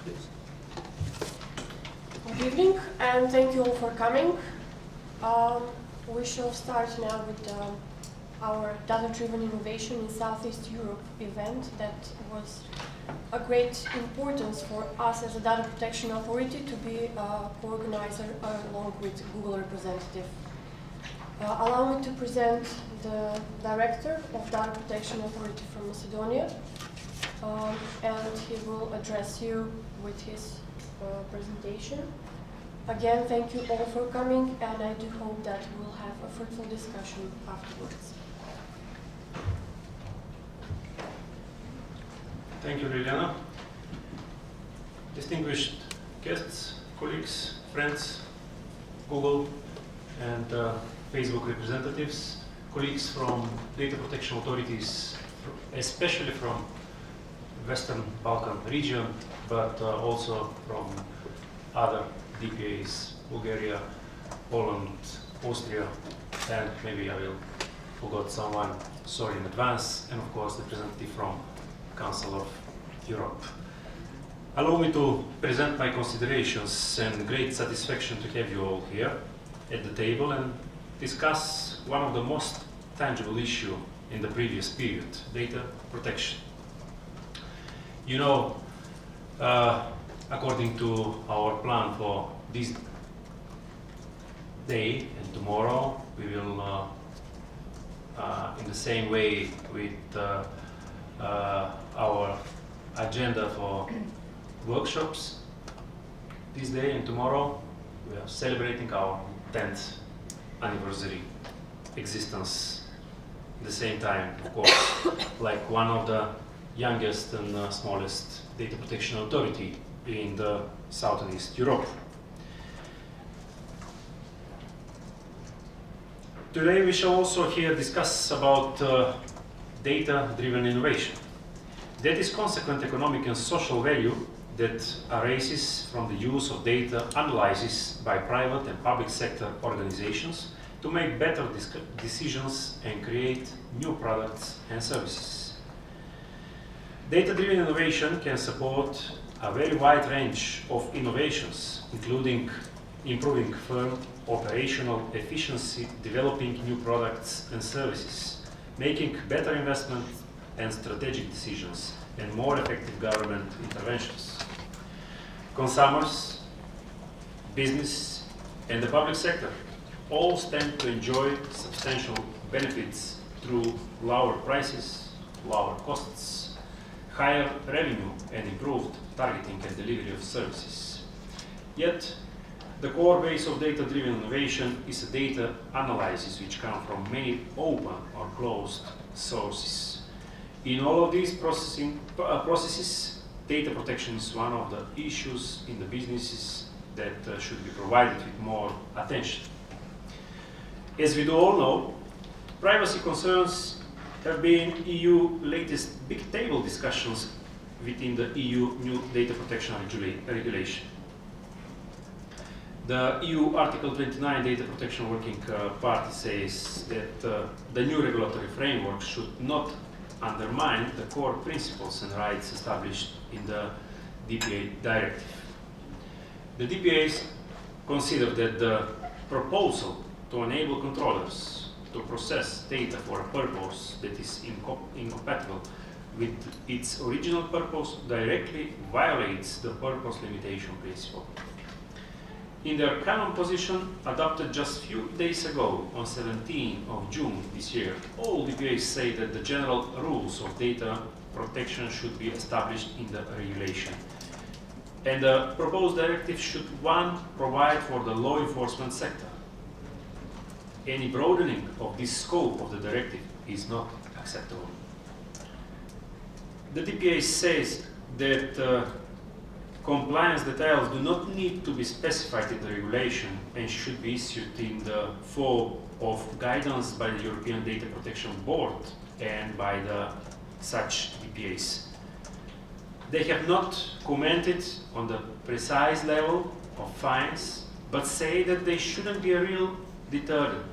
Please. Good evening, and thank you all for coming. We shall start now with our data-driven innovation in Southeast Europe event that was a great importance for us as a data protection authority to be a co-organizer along with Google representative. Allow me to present the Director of Data Protection Authority from Macedonia, and he will address you with his presentation. Again, thank you all for coming, and I do hope that we'll have a fruitful discussion afterwards. Thank you, Liliana. Distinguished guests, colleagues, friends, Google and Facebook representatives, colleagues from data protection authorities, especially from Western Balkan region, but also from other DPAs, Bulgaria, Poland, Austria, and maybe I will forgot someone, sorry in advance, and of course the representative from Council of Europe. Allow me to present my considerations and great satisfaction to have you all here at the table and discuss one of the most tangible issues in the previous period, data protection. You know, according to our plan for this day and tomorrow, we will, in the same way with our agenda for workshops, this day and tomorrow, we are celebrating our 10th anniversary existence at the same time, of course, like one of the youngest and smallest data protection authority in the Southeast Europe. Today we shall also here discuss about data-driven innovation. That is consequent economic and social value that arises from the use of data analysis by private and public sector organizations to make better decisions and create new products and services. Data-driven innovation can support a very wide range of innovations, including improving firm operational efficiency, developing new products and services, making better investment and strategic decisions, and more effective government interventions. Consumers, business, and the public sector all stand to enjoy substantial benefits through lower prices, lower costs, higher revenue, and improved targeting and delivery of services. Yet, the core base of data-driven innovation is a data analysis which come from many open or closed sources. In all of these processes, data protection is one of the issues in the businesses that should be provided with more attention. As we do all know, privacy concerns have been EU latest big table discussions within the EU new data protection regulation. The EU Article 29 Data Protection Working Party says that the new regulatory framework should not undermine the core principles and rights established in the DPA directive. The DPAs consider that the proposal to enable controllers to process data for a purpose that is incompatible with its original purpose directly violates the purpose limitation principle. In their common position, adopted just a few days ago, on 17th of June this year, all DPAs say that the general rules of data protection should be established in the regulation. And the proposed directive should, one, provide for the law enforcement sector. Any broadening of this scope of the directive is not acceptable. The DPA says that compliance details do not need to be specified in the regulation and should be issued in the form of guidance by the European Data Protection Board and by the such DPAs. They have not commented on the precise level of fines, but say that they shouldn't be a real deterrent.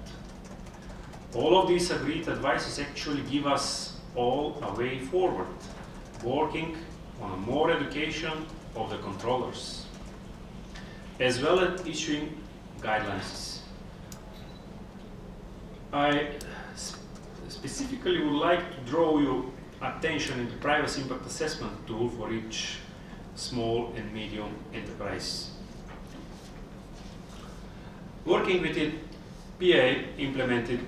All of these agreed advices actually give us all a way forward, working on more education of the controllers, as well as issuing guidelines. I specifically would like to draw your attention in the privacy impact assessment tool for each small and medium enterprise. Working with it, PA implemented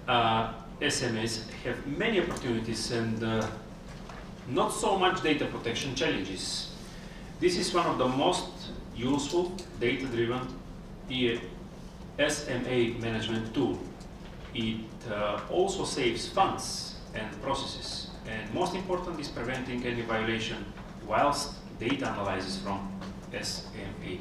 SMS have many opportunities and not so much data protection challenges. This is one of the most useful data-driven SMA management tool. It also saves funds and processes, and most important is preventing any violation whilst data analysis from SMA.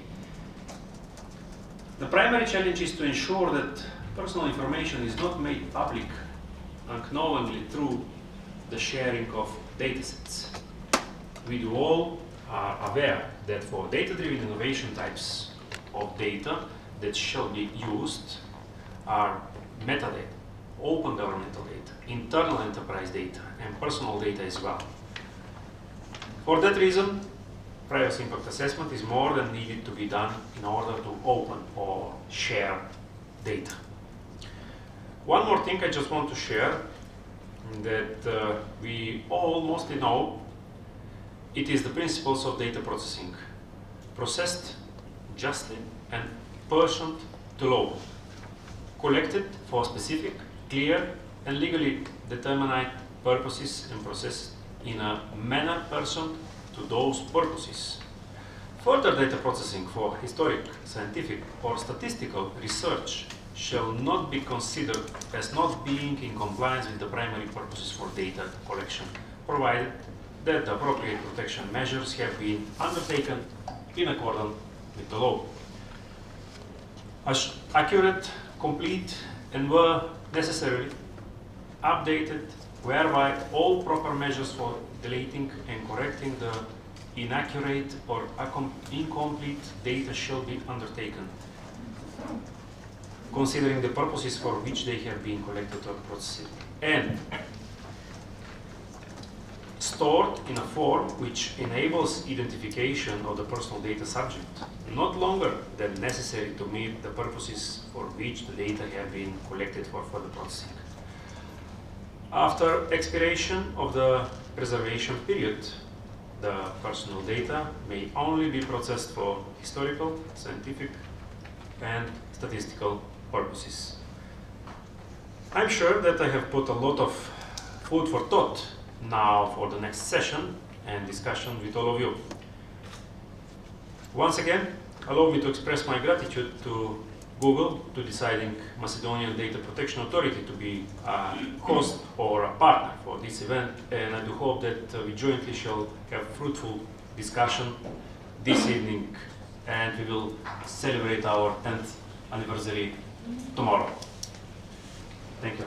The primary challenge is to ensure that personal information is not made public unknowingly through the sharing of datasets. We all are aware that for data-driven innovation, types of data that shall be used are metadata, open governmental data, internal enterprise data, and personal data as well. For that reason, privacy impact assessment is more than needed to be done in order to open or share data. One more thing I just want to share that we all mostly know, it is the principles of data processing. Processed justly and pursuant to law. Collected for specific, clear, and legally determined purposes and processed in a manner pursuant to those purposes. Further data processing for historic, scientific, or statistical research shall not be considered as not being in compliance with the primary purposes for data collection, provided that the appropriate protection measures have been undertaken in accordance with the law. As accurate, complete, and were necessarily updated, whereby all proper measures for deleting and correcting the inaccurate or incomplete data shall be undertaken, considering the purposes for which they have been collected or processed, and stored in a form which enables identification of the personal data subject, not longer than necessary to meet the purposes for which the data have been collected for further processing. After expiration of the preservation period, the personal data may only be processed for historical, scientific, and statistical purposes. I'm sure that I have put a lot of food for thought now for the next session and discussion with all of you. Once again, allow me to express my gratitude to Google to deciding Macedonian Data Protection Authority to be a host or a partner for this event, and I do hope that we jointly shall have fruitful discussion this evening, and we will celebrate our 10th anniversary tomorrow. Thank you.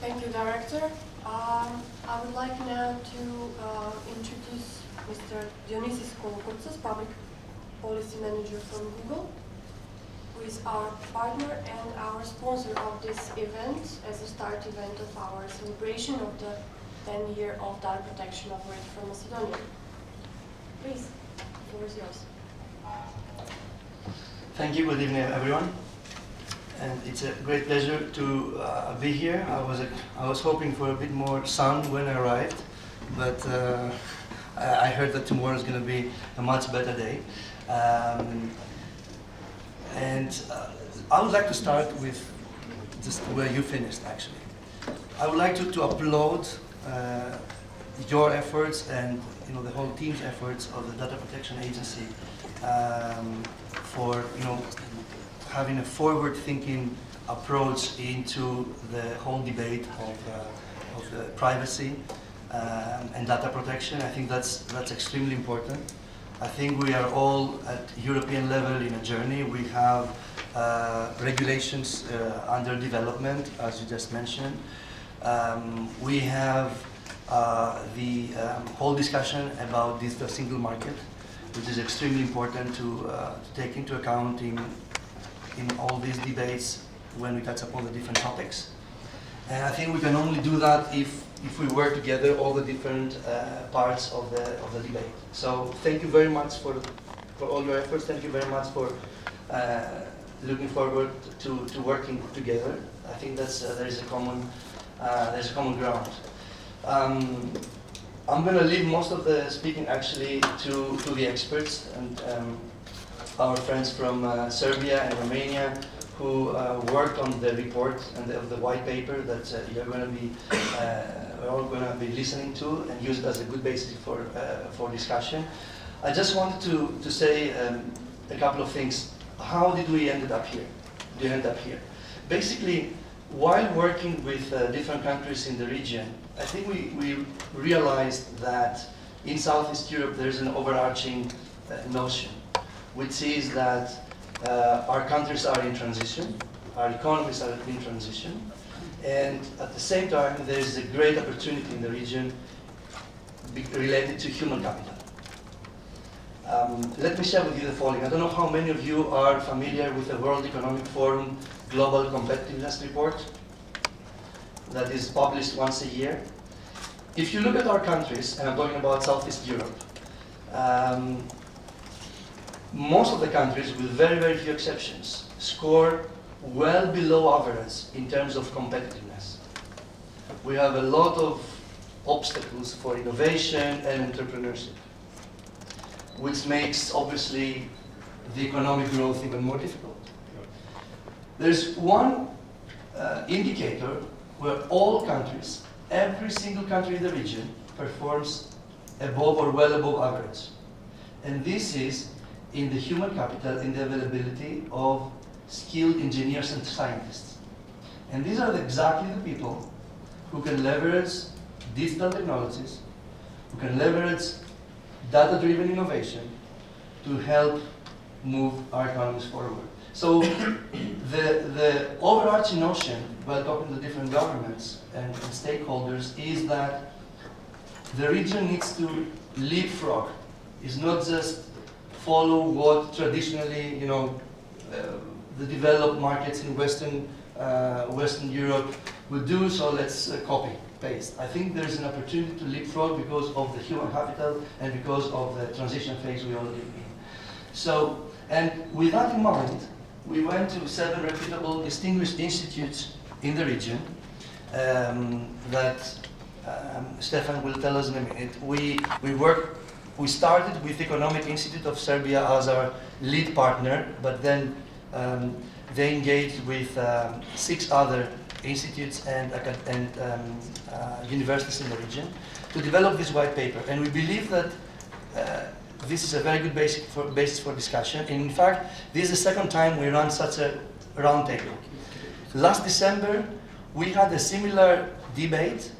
Thank you, Director. I would like now to introduce Mr. Dionysis Kolokoutsos, Public Policy Manager from Google, who is our partner and our sponsor of this event as a start event of our celebration of the 10th year of data protection operated from Macedonia. Please, the floor is yours. Thank you. Good evening, everyone. And it's a great pleasure to be here. I was hoping for a bit more sun when I arrived, but I heard that tomorrow is going to be a much better day. I would like to start with just where you finished, actually. I would like to applaud your efforts and the whole team's efforts of the Data Protection Agency for having a forward-thinking approach into the whole debate of privacy and data protection. I think that's extremely important. I think we are all at European level in a journey. We have regulations under development, as you just mentioned. We have the whole discussion about the single market, which is extremely important to take into account in all these debates when we touch upon the different topics. And I think we can only do that if we work together, all the different parts of the debate. So thank you very much for all your efforts. Thank you very much for looking forward to working together. I think there's a common ground. I'm going to leave most of the speaking actually to the experts and our friends from Serbia and Romania who worked on the report and the white paper that you're going to be, we're all going to be listening to and use it as a good basis for discussion. I just wanted to say a couple of things. How did we end up here? Basically, while working with different countries in the region, I think we realized that in Southeast Europe there's an overarching notion, which is that our countries are in transition, our economies are in transition, and at the same time there is a great opportunity in the region related to human capital. Let me share with you the following. I don't know how many of you are familiar with the World Economic Forum Global Competitiveness Report that is published once a year. If you look at our countries, and I'm talking about Southeast Europe, most of the countries, with very, very few exceptions, score well below average in terms of competitiveness. We have a lot of obstacles for innovation and entrepreneurship, which makes, obviously, the economic growth even more difficult. There's one indicator where all countries, every single country in the region, performs above or well above average. And this is in the human capital, in the availability of skilled engineers and scientists. And these are exactly the people who can leverage digital technologies, who can leverage data-driven innovation to help move our economies forward. So the overarching notion, while talking to different governments and stakeholders, is that the region needs to leapfrog. It's not just follow what traditionally, the developed markets in Western Europe would do, so let's copy, paste. I think there's an opportunity to leapfrog because of the human capital and because of the transition phase we all live in. So, and with that in mind, we went to 7 reputable, distinguished institutes in the region that Stefan will tell us in a minute. We started with Economic Institute of Serbia as our lead partner, but then they engaged with 6 other institutes and universities in the region to develop this white paper. And we believe that this is a very good basis for discussion. And in fact, this is the second time we run such a roundtable. Last December, we had a similar debate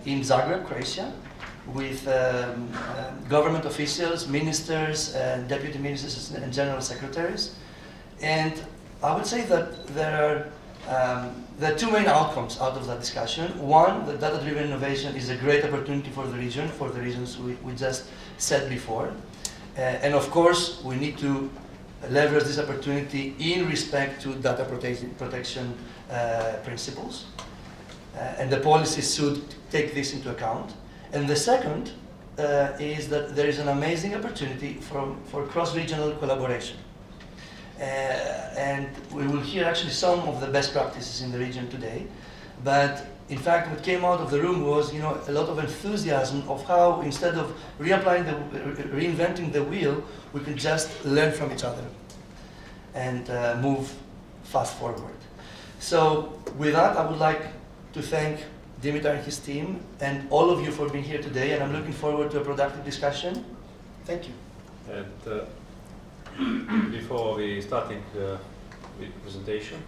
in Zagreb, Croatia, with government officials, ministers, deputy ministers, and general secretaries. And I would say that there are 2 main outcomes out of that discussion. One, that data-driven innovation is a great opportunity for the region for the reasons we just said before. And of course, we need to leverage this opportunity in respect to data protection principles. And the policies should take this into account. And the second is that there is an amazing opportunity for cross-regional collaboration. And we will hear actually some of the best practices in the region today. But in fact, what came out of the room was, a lot of enthusiasm of how, instead of reinventing the wheel, we can just learn from each other and move fast forward. So with that, I would like to thank Dimitar and his team and all of you for being here today, and I'm looking forward to a productive discussion. Thank you. And before we starting with presentation,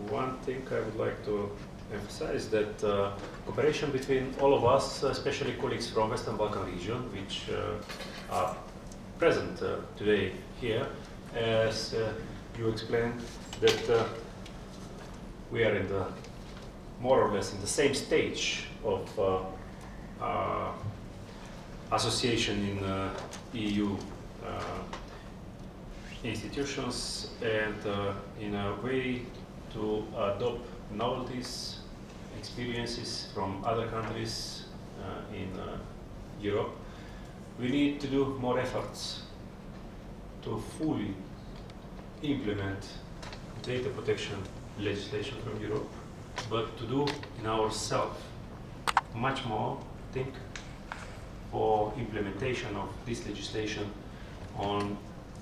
one thing I would like to emphasize that cooperation between all of us, especially colleagues from Western Balkan region, which are present today here, as you explained, that we are in the more or less in the same stage of association in EU institutions, and in a way to adopt novelties, experiences from other countries in Europe. We need to do more efforts to fully implement data protection legislation from Europe, but to do in ourselves much more, I think, for implementation of this legislation on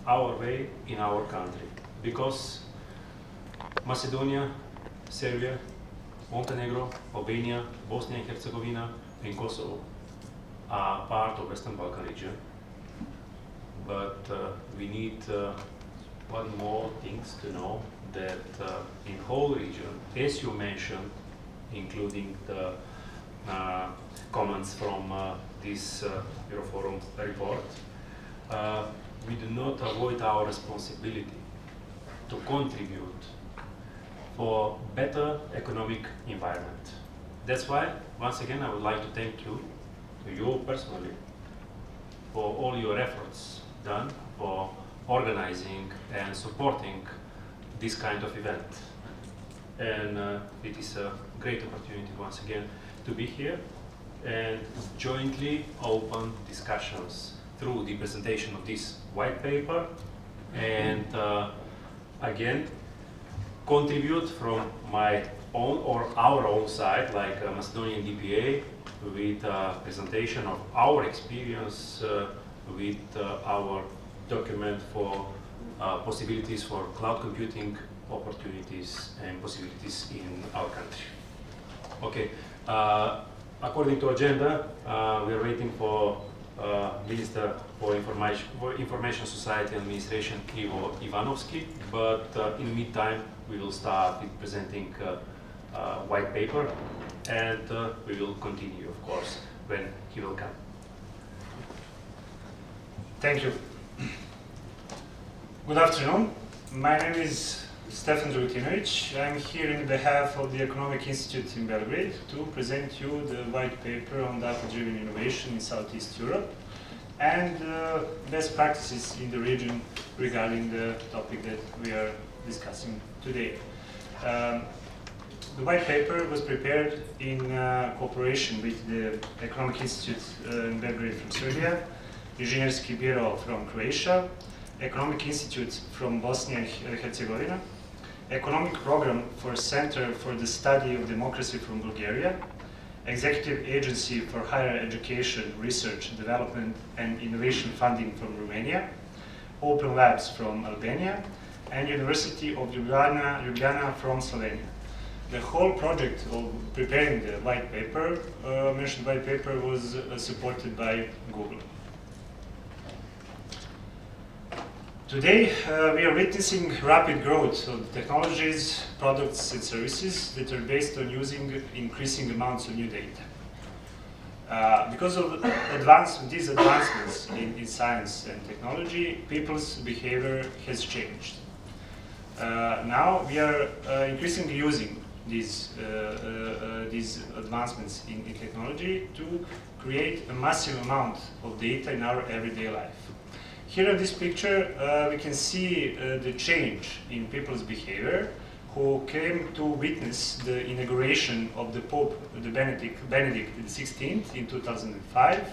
our way in our country. Because Macedonia, Serbia, Montenegro, Albania, Bosnia and Herzegovina, and Kosovo are part of Western Balkan region. But we need one more things to know, that in whole region, as you mentioned, including the comments from this Euroforum report, we do not avoid our responsibility to contribute for better economic environment. That's why, once again, I would like to thank you, to you personally, for all your efforts done for organizing and supporting this kind of event. And it is a great opportunity, once again, to be here and jointly open discussions through the presentation of this white paper, and again, contribute from my own or our own side, like Macedonian DPA, with presentation of our experience with our document for possibilities for cloud computing opportunities and possibilities in our country. Okay, according to agenda, we are waiting for Minister for Information Society and Administration, Ivo Ivanovski, but in the meantime, we will start with presenting white paper, and we will continue, of course, when he will come. Thank you. Good afternoon. My name is Stefan Dragutinovic. I'm here on behalf of the Economic Institute in Belgrade to present you the white paper on data-driven innovation in Southeast Europe and best practices in the region regarding the topic that we are discussing today. The white paper was prepared in cooperation with the Economic Institute in Belgrade from Serbia, Inženjerski Bureau from Croatia, Economic Institute from Bosnia and Herzegovina, Economic Program for Center for the Study of Democracy from Bulgaria, Executive Agency for Higher Education, Research, Development and Innovation Funding from Romania, Open Labs from Albania, and University of Ljubljana from Slovenia. The whole project of preparing the white paper, mentioned white paper, was supported by Google. Today, we are witnessing rapid growth of technologies, products and services that are based on using increasing amounts of new data. Because of these advancements in science and technology, people's behavior has changed. Now we are increasingly using these advancements in technology to create a massive amount of data in our everyday life. Here in this picture, we can see the change in people's behavior who came to witness the inauguration of the Pope, the Benedict XVI in 2005,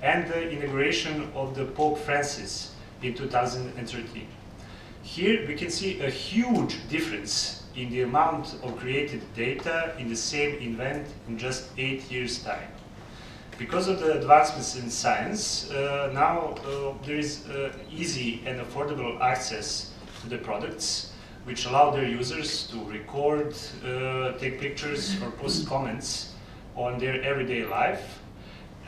and the inauguration of the Pope Francis in 2013. Here we can see a huge difference in the amount of created data in the same event in just 8 years' time. Because of the advancements in science, now there is easy and affordable access to the products, which allow their users to record, take pictures, or post comments on their everyday life.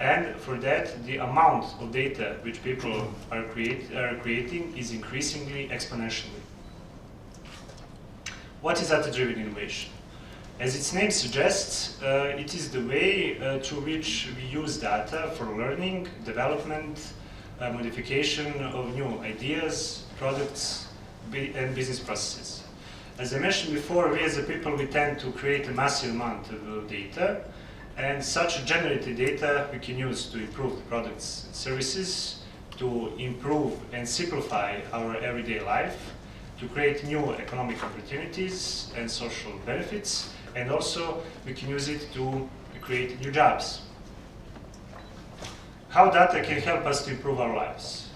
And for that, the amount of data which people are creating is increasingly exponentially. What is data-driven innovation? As its name suggests, it is the way through which we use data for learning, development, modification of new ideas, products, and business processes. As I mentioned before, we as a people, we tend to create a massive amount of data, and such generated data we can use to improve the products and services, to improve and simplify our everyday life, to create new economic opportunities and social benefits, and also we can use it to create new jobs. How data can help us to improve our lives?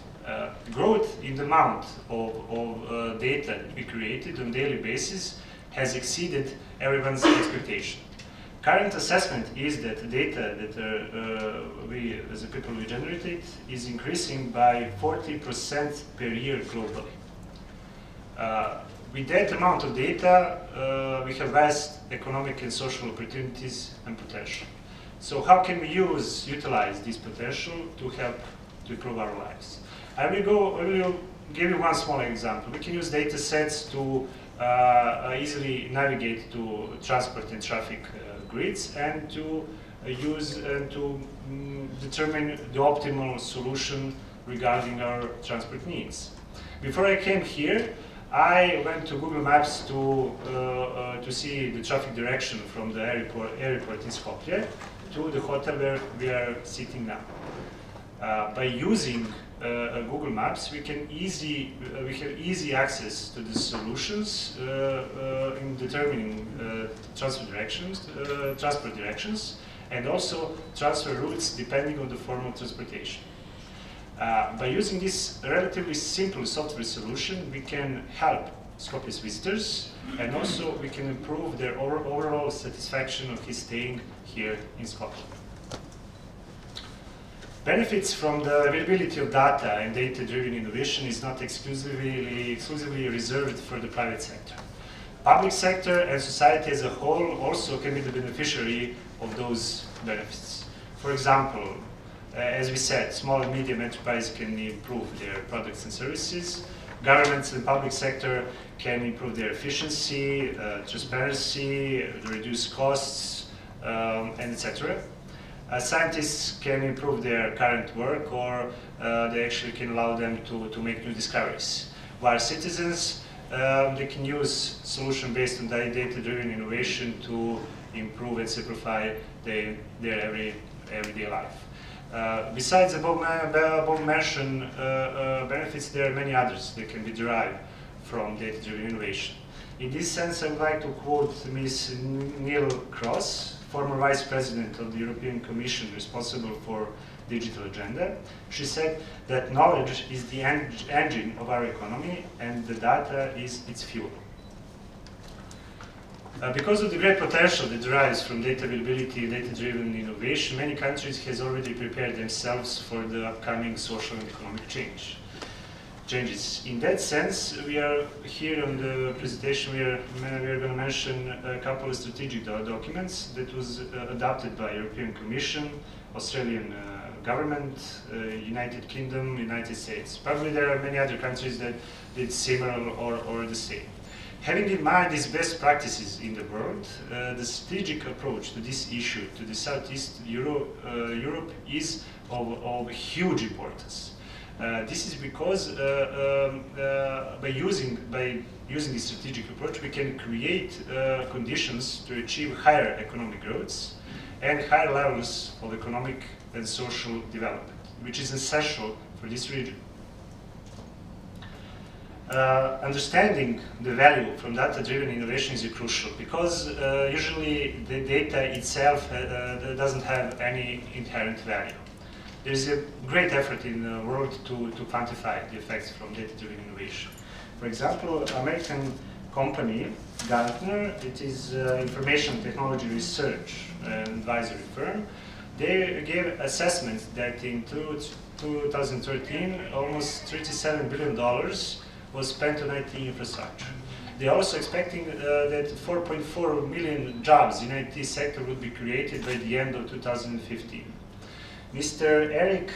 Growth in the amount of data that we created on a daily basis has exceeded everyone's expectation. Current assessment is that the data that we, as a people, we generated is increasing by 40% per year globally. With that amount of data, we have vast economic and social opportunities and potential. So how can we utilize this potential to help to improve our lives? I will give you one small example. We can use data sets to easily navigate to transport and traffic grids, and to determine the optimal solution regarding our transport needs. Before I came here, I went to Google Maps to see the traffic direction from the airport in Skopje to the hotel where we are sitting now. By using Google Maps, we have easy access to the solutions in determining transport directions, and also transfer routes depending on the form of transportation. By using this relatively simple software solution, we can help Skopje's visitors, and also we can improve their overall satisfaction of his staying here in Skopje. Benefits from the availability of data and data-driven innovation is not exclusively reserved for the private sector. Public sector and society as a whole also can be the beneficiary of those benefits. For example, as we said, small and medium enterprises can improve their products and services. Governments and public sector can improve their efficiency, transparency, reduce costs, and etc. Scientists can improve their current work, or they actually can allow them to make new discoveries. While citizens, they can use solution based on data-driven innovation to improve and simplify their everyday life. Besides above mentioned benefits, there are many others that can be derived from data-driven innovation. In this sense, I would like to quote Ms. Neelie Kroes, former Vice President of the European Commission responsible for digital agenda. She said that knowledge is the engine of our economy and the data is its fuel. Because of the great potential that derives from data availability and data-driven innovation, many countries have already prepared themselves for the upcoming social and economic changes. In that sense, we are here on the presentation, we are going to mention a couple of strategic documents that was adopted by European Commission, Australian government, United Kingdom, United States. Probably there are many other countries that did similar or the same. Having in mind these best practices in the world, the strategic approach to this issue, to the Southeast Europe is of huge importance. This is because by using this strategic approach, we can create conditions to achieve higher economic growth and higher levels of economic and social development, which is essential for this region. Understanding the value from data-driven innovation is crucial, because usually the data itself doesn't have any inherent value. There is a great effort in the world to quantify the effects from data-driven innovation. For example, American company Gartner, it is information technology research and advisory firm, they gave assessments that in 2013 almost $37 billion was spent on IT infrastructure. They are also expecting that 4.4 million jobs in IT sector will be created by the end of 2015. Mr. Eric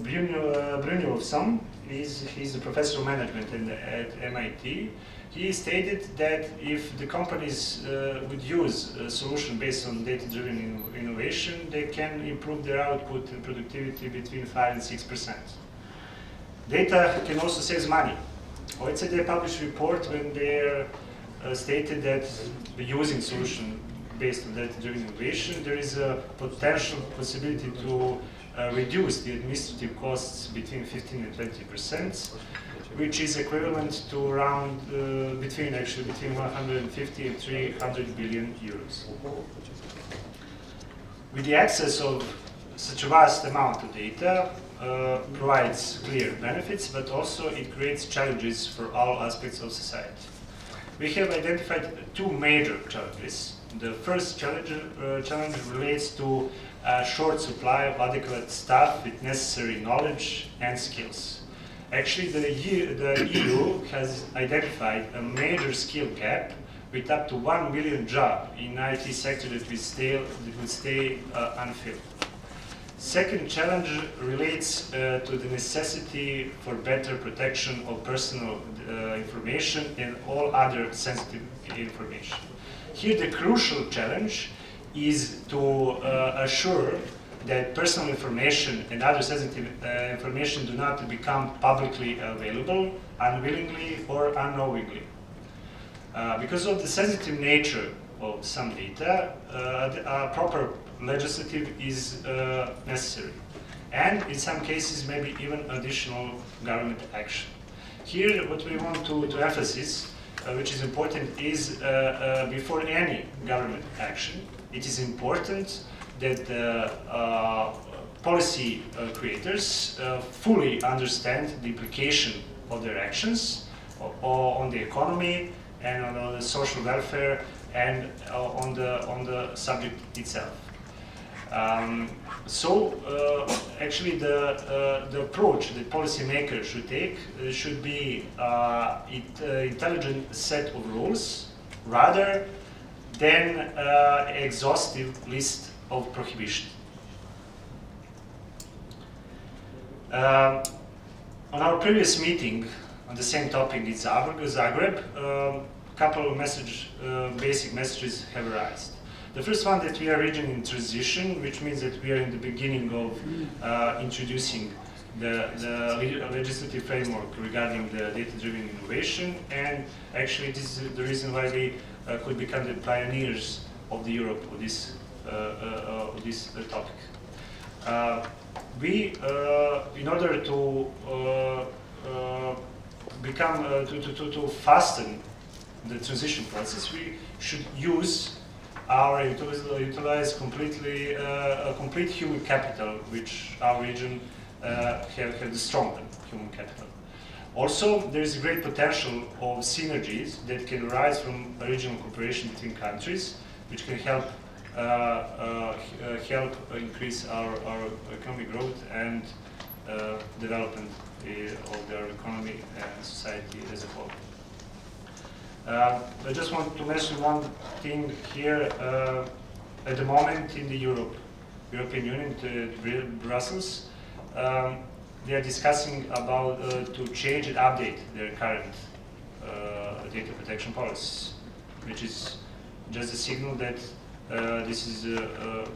Brynjolfsson, he's a professor of management at MIT. He stated that if the companies would use a solution based on data-driven innovation, they can improve their output and productivity between 5 and 6%. Data can also save money. OECD published a report when they stated that using solution based on data-driven innovation, there is a potential possibility to reduce the administrative costs between 15 and 20%, which is equivalent to around between 150 and 300 billion euros. With the access of such a vast amount of data, provides clear benefits, but also it creates challenges for all aspects of society. We have identified two major challenges. The first challenge relates to a short supply of adequate staff with necessary knowledge and skills. Actually, the EU has identified a major skill gap with up to 1 million jobs in IT sector that would stay unfilled. Second challenge relates to the necessity for better protection of personal information and all other sensitive information. Here the crucial challenge is to assure that personal information and other sensitive information do not become publicly available unwillingly or unknowingly. Because of the sensitive nature of some data, proper legislative is necessary, and in some cases maybe even additional government action. Here what we want to emphasize, which is important, is before any government action, it is important that policy creators fully understand the implication of their actions on the economy and on the social welfare and on the subject itself. Actually the approach that policymakers should take should be intelligent set of rules rather than exhaustive list of prohibition. On our previous meeting on the same topic in Zagreb, couple of basic messages have arisen. The first one, that we are region in transition, which means that we are in the beginning of introducing the legislative framework regarding the data-driven innovation, and actually this is the reason why we could become the pioneers of the Europe of this topic. In order to to fasten the transition process, we should utilize completely a complete human capital, which our region have the stronger human capital. Also, there is a great potential of synergies that can arise from regional cooperation between countries, which can help increase our economic growth and development of their economy and society as a whole. I just want to mention one thing here. At the moment in the European Union, Brussels, they are discussing about to change and update their current data protection policies, which is just a signal that this is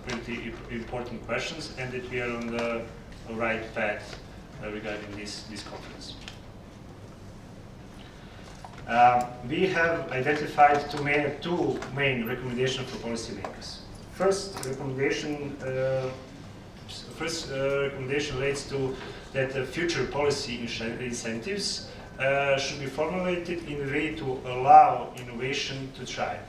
pretty important questions and that we are on the right path regarding this conference. We have identified two main recommendations for policymakers. First recommendation relates to that the future policy incentives should be formulated in a way to allow innovation to thrive.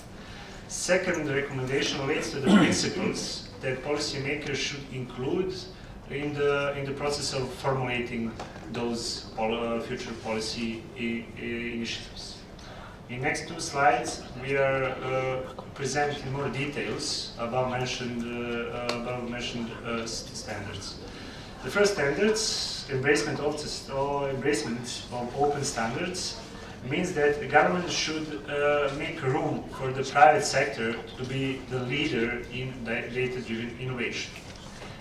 Second recommendation relates to the principles that policymakers should include in the process of formulating those future policy initiatives. In next two slides, we are presenting more details about mentioned standards. The first standards, embracement of open standards, means that the government should make room for the private sector to be the leader in data-driven innovation.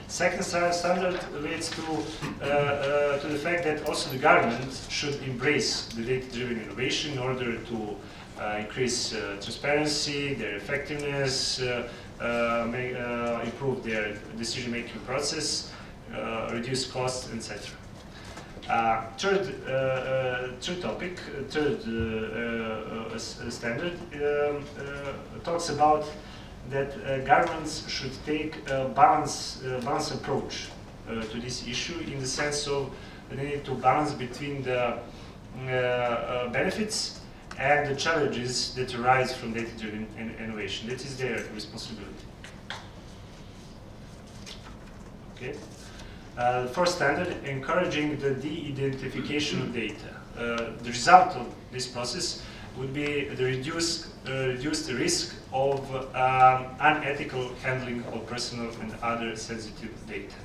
Second standard relates to the fact that also the government should embrace the data-driven innovation in order to increase transparency, their effectiveness, improve their decision-making process, reduce costs, etc. Third standard talks about that governments should take a balanced approach to this issue, in the sense of they need to balance between the benefits and the challenges that arise from data-driven innovation. That is their responsibility. Okay. The first standard, encouraging the de-identification of data. The result of this process would be the reduced risk of unethical handling of personal and other sensitive data.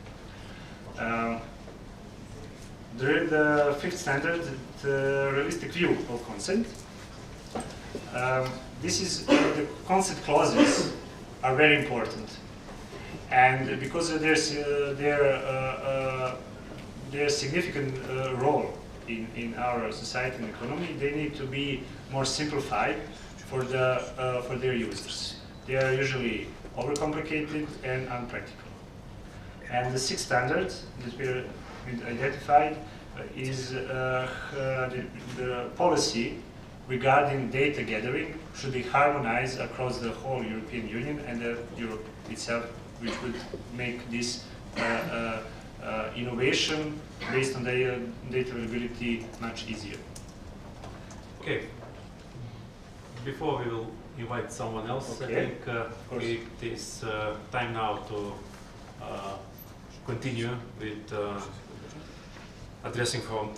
The fifth standard, the realistic view of consent. The consent clauses are very important, and because there's their significant role in our society and economy, they need to be more simplified for their users. They are usually overcomplicated and unpractical. And the sixth standard that we identified is the policy regarding data gathering should be harmonized across the whole European Union and Europe itself, which would make this innovation based on data availability much easier. Okay. Before we will invite someone else, Okay. I think it is time now to continue with addressing from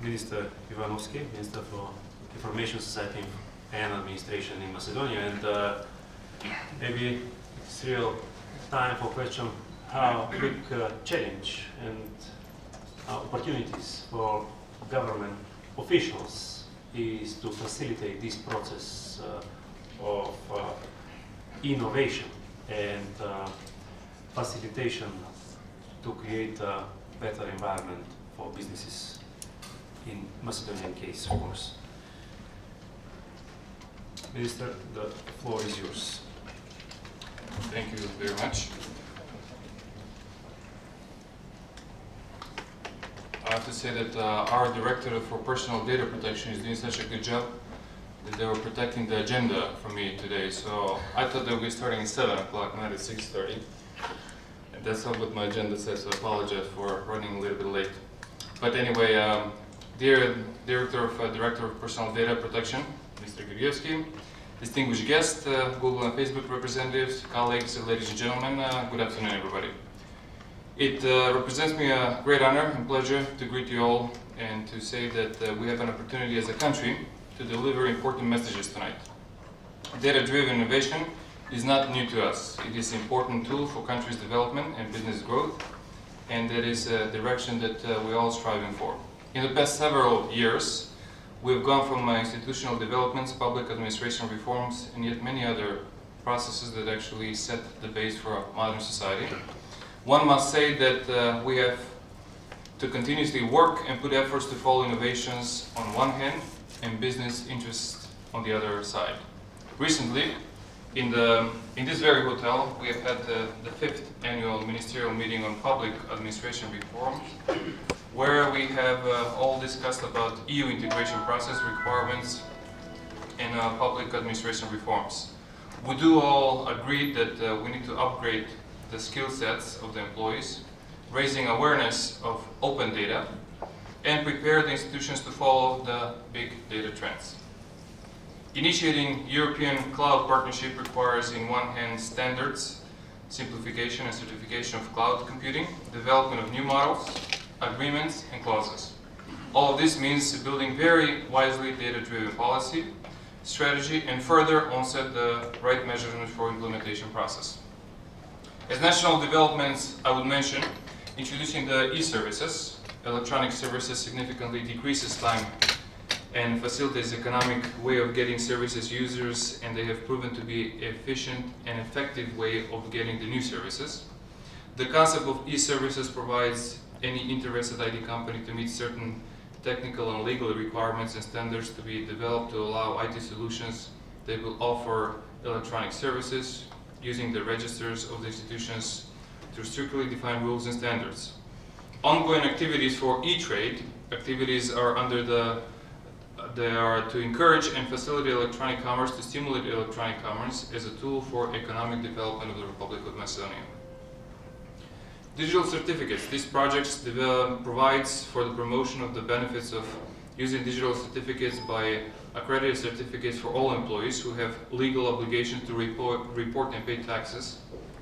Minister Ivanovski, Minister for Information Society and Administration in Macedonia, and maybe it's real time for question how big challenge and opportunities for government officials is to facilitate this process of innovation and facilitation to create a better environment for businesses in Macedonian case, of course. Minister, the floor is yours. Thank you very much. I have to say that our Director for Personal Data Protection is doing such a good job that they were protecting the agenda for me today. So I thought they would be starting at 7 o'clock, not at 6:30. And that's not what my agenda says, so I apologize for running a little bit late. But anyway, dear Director of Personal Data Protection, Mr. Grievski, distinguished guests, Google and Facebook representatives, colleagues, ladies and gentlemen, good afternoon, everybody. It represents me a great honor and pleasure to greet you all and to say that we have an opportunity as a country to deliver important messages tonight. Data-driven innovation is not new to us. It is an important tool for countries' development and business growth, and that is a direction that we're all striving for. In the past several years, we've gone from institutional developments, public administration reforms, and yet many other processes that actually set the base for a modern society. One must say that we have to continuously work and put efforts to follow innovations on one hand and business interests on the other side. Recently, in this very hotel, we have had the 5th annual ministerial meeting on public administration reform, where we have all discussed about EU integration process requirements and public administration reforms. We do all agree that we need to upgrade the skill sets of the employees, raising awareness of open data, and prepare the institutions to follow the big data trends. Initiating European cloud partnership requires, in one hand, standards, simplification and certification of cloud computing, development of new models, agreements, and clauses. All of this means building very wisely data-driven policy, strategy, and further onset the right measurements for implementation process. As national developments, I would mention introducing the e-services. Electronic services significantly decreases time and facilitates economic way of getting services users, and they have proven to be efficient and effective way of getting the new services. The concept of e-services provides any interested IT company to meet certain technical and legal requirements and standards to be developed to allow IT solutions that will offer electronic services using the registers of the institutions through strictly defined rules and standards. Ongoing activities for e-trade activities are they are to encourage and facilitate electronic commerce, to stimulate electronic commerce as a tool for economic development of the Republic of Macedonia. Digital certificates. These projects provides for the promotion of the benefits of using digital certificates by accredited certificates for all employees who have legal obligations to report and pay taxes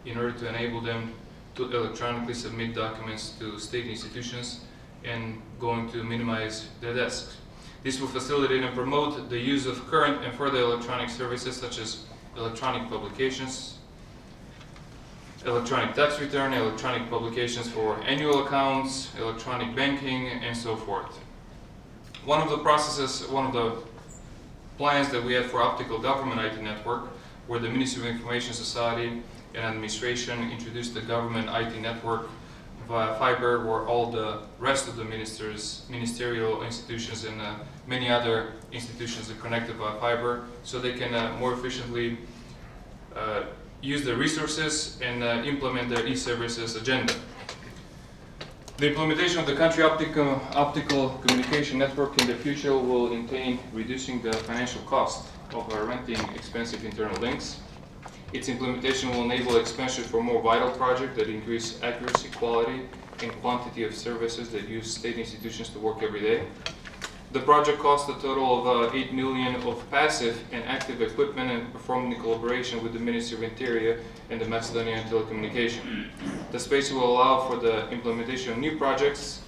in order to enable them to electronically submit documents to state institutions and going to minimize their desks. This will facilitate and promote the use of current and further electronic services such as electronic publications, electronic tax return, electronic publications for annual accounts, electronic banking, and so forth. One of the plans that we had for optical government IT network, where the Ministry of Information Society and Administration introduced the government IT network via fiber, where all the rest of the ministerial institutions and many other institutions are connected by fiber, so they can more efficiently use their resources and implement their e-services agenda. The implementation of the country optical communication network in the future will entail reducing the financial cost of renting expensive internal links. Its implementation will enable expansion for more vital projects that increase accuracy, quality, and quantity of services that use state institutions to work every day. The project cost a total of 8 million of passive and active equipment and performed in collaboration with the Ministry of Interior and the Macedonian Telecommunication. The space will allow for the implementation of new projects,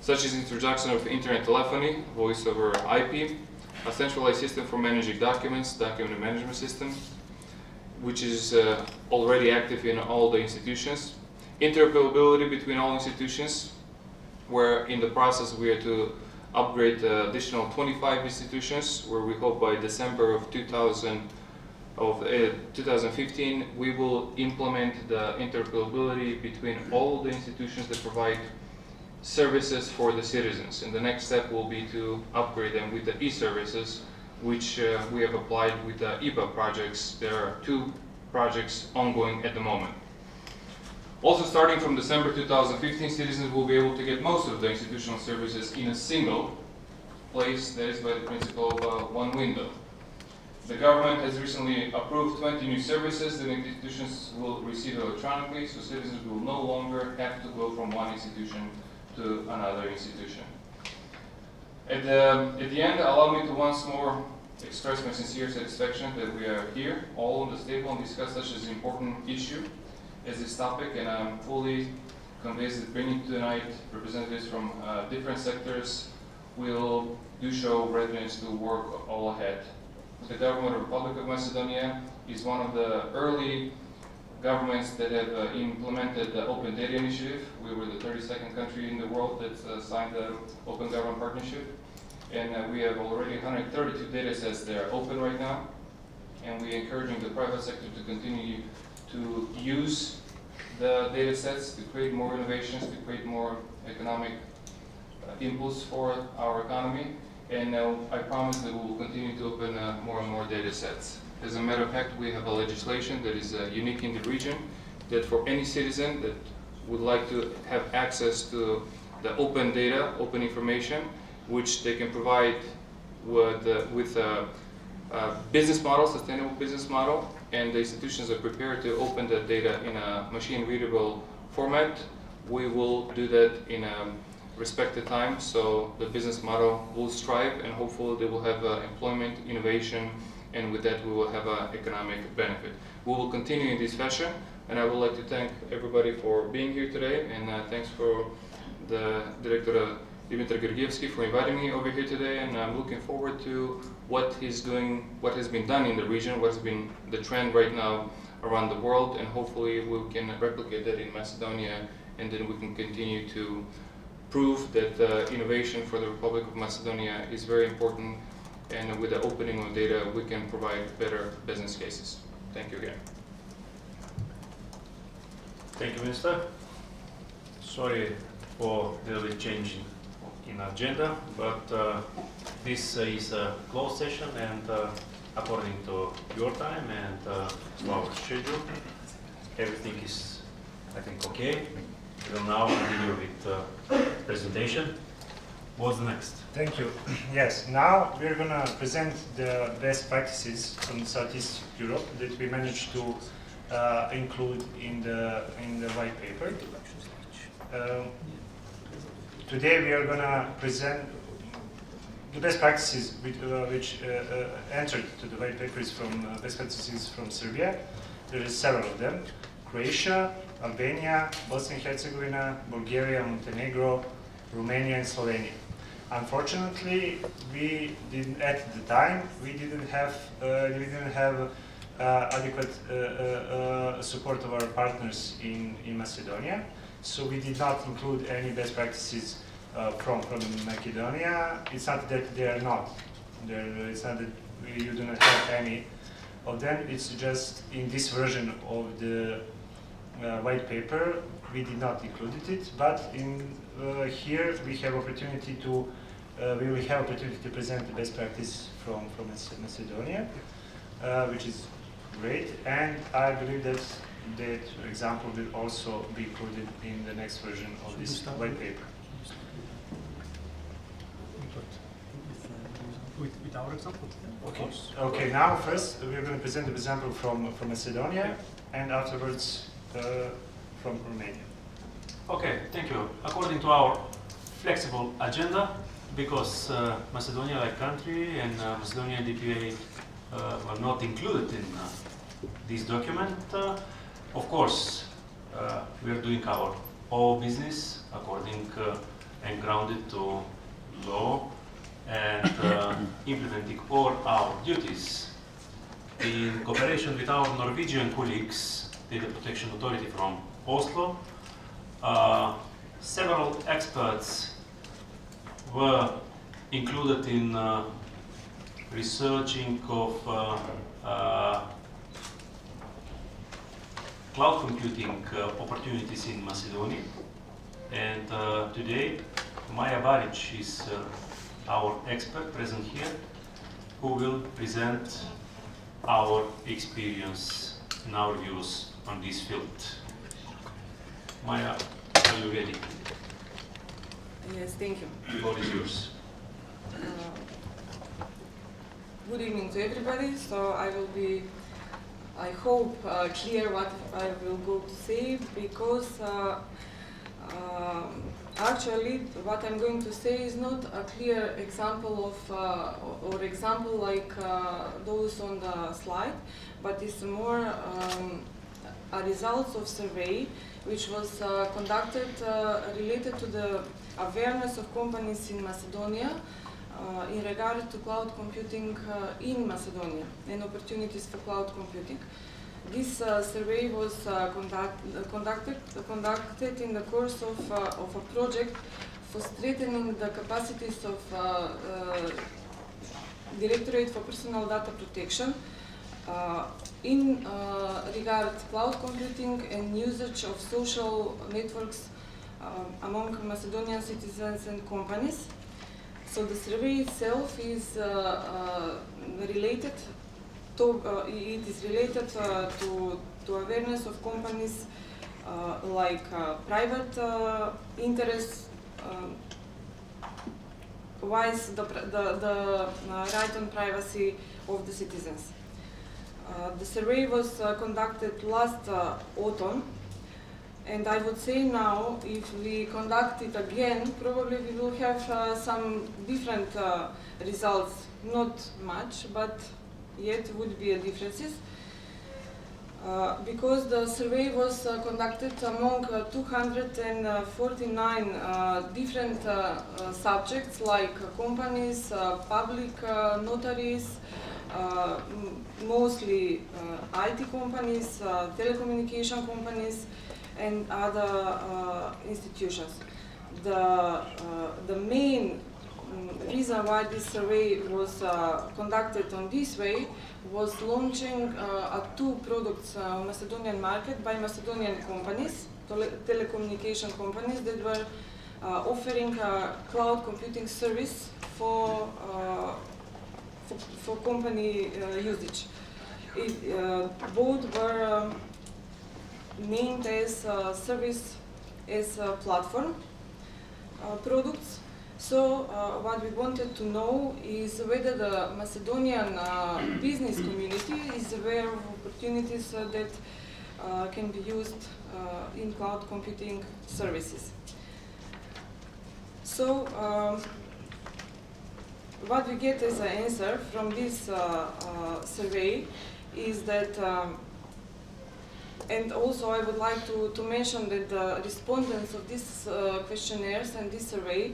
such as introduction of internet telephony, voice over IP, a centralized system for managing documents, document management system, which is already active in all the institutions, interoperability between all institutions, where in the process we are to upgrade the additional 25 institutions, where we hope by December of 2015 we will implement the interoperability between all the institutions that provide services for the citizens. And the next step will be to upgrade them with the e-services, which we have applied with the IPA projects. There are 2 projects ongoing at the moment. Also, starting from December 2015, citizens will be able to get most of the institutional services in a single place, that is by the principle of one window. The government has recently approved 20 new services that institutions will receive electronically, so citizens will no longer have to go from one institution to another institution. At the end, allow me to once more express my sincere satisfaction that we are here, all on this table, and discuss such an important issue as this topic, and I'm fully convinced that bringing tonight representatives from different sectors will show readiness to work all ahead. The government of the Republic of Macedonia is one of the early governments that have implemented the Open Data Initiative. We were the 32nd country in the world that signed the Open Government Partnership, and we have already 132 data sets that are open right now, and we're encouraging the private sector to continue to use the data sets to create more innovations, to create more economic impulse for our economy. And I promise that we will continue to open more and more data sets. As a matter of fact, we have a legislation that is unique in the region, that for any citizen that would like to have access to the open data, open information, which they can provide with business model, sustainable business model, and the institutions are prepared to open that data in a machine-readable format. We will do that in a respected time, so the business model will strive, and hopefully they will have employment, innovation, and with that we will have an economic benefit. We will continue in this fashion, and I would like to thank everybody for being here today, and thanks for the Director Dimitar Georgievski for inviting me over here today, and I'm looking forward to what has been done in the region, what has been the trend right now around the world, and hopefully we can replicate that in Macedonia, and then we can continue to prove that innovation for the Republic of Macedonia is very important, and with the opening of data we can provide better business cases. Thank you again. Thank you, Minister. Sorry for the little change in agenda, but this is a closed session, and according to your time and to our schedule, everything is, I think, okay. We will now continue with presentation. What's next? Thank you. Yes, now we're going to present the best practices from Southeast Europe that we managed to include in the white paper. Today we are going to present the best practices which entered to the white paper is from best practices from Serbia. There is several of them: Croatia, Albania, Bosnia and Herzegovina, Bulgaria, Montenegro, Romania, and Slovenia. Unfortunately, we didn't at the time. We didn't have adequate support of our partners in Macedonia, so we did not include any best practices from Macedonia. It's not that they are not there. It's not that you do not have any of them. It's just in this version of the white paper we did not include it. But in here we have opportunity to we will have opportunity to present the best practice from Macedonia, which is great. And I believe that that example will also be included in the next version of this white paper. With our example? Okay. Okay. Now, first we are going to present the example from Macedonia, and afterwards from Romania. Okay, thank you. According to our flexible agenda, because Macedonia, like country, and Macedonia and DPA were not included in this document, of course, we are doing our whole business according and grounded to law and implementing all our duties in cooperation with our Norwegian colleagues, Data Protection Authority from Oslo. Several experts were included in researching of cloud computing opportunities in Macedonia. And today, Maja Baric is our expert present here, who will present our experience and our views on this field. Maja, are you ready? Yes, thank you. The floor is yours. Good evening to everybody. So I will be, I hope, clear what I will go to say, because actually what I'm going to say is not a clear example of, or example like those on the slide, but it's more a result of survey which was conducted related to the awareness of companies in Macedonia in regard to cloud computing in Macedonia and opportunities for cloud computing. This survey was conducted in the course of a project for strengthening the capacities of Directorate for Personal Data Protection in regard to cloud computing and usage of social networks among Macedonian citizens and companies. So the survey itself is related to to awareness of companies like private interests, wise the right on privacy of the citizens. The survey was conducted last autumn, and I would say now, if we conduct it again, probably we will have some different results, not much, but yet would be differences. Because the survey was conducted among 249 different subjects like companies, public notaries, mostly IT companies, telecommunication companies, and other institutions. The main reason why this survey was conducted on this way was launching two products on Macedonian market by Macedonian companies, telecommunication companies that were offering a cloud computing service for company usage. Both were named as service as platform products. So what we wanted to know is whether the Macedonian business community is aware of opportunities that can be used in cloud computing services. So what we get as an answer from this survey is that, and also I would like to mention that the respondents of these questionnaires and this survey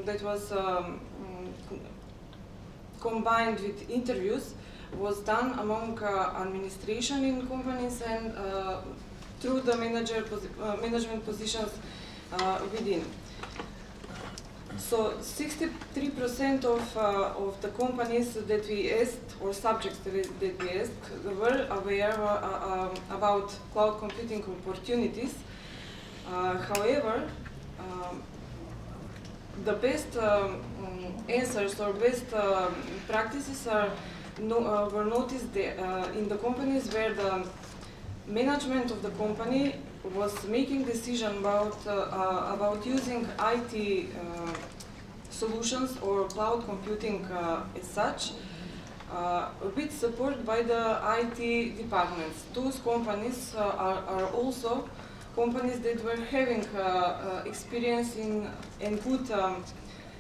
that was combined with interviews was done among administration in companies and through the management positions within. So 63% of the companies that we asked, or subjects that we asked, were aware about cloud computing opportunities. However, the best answers or best practices were noticed in the companies where the management of the company was making decision about using IT solutions or cloud computing as such, with support by the IT departments. Those companies are also companies that were having experience in and good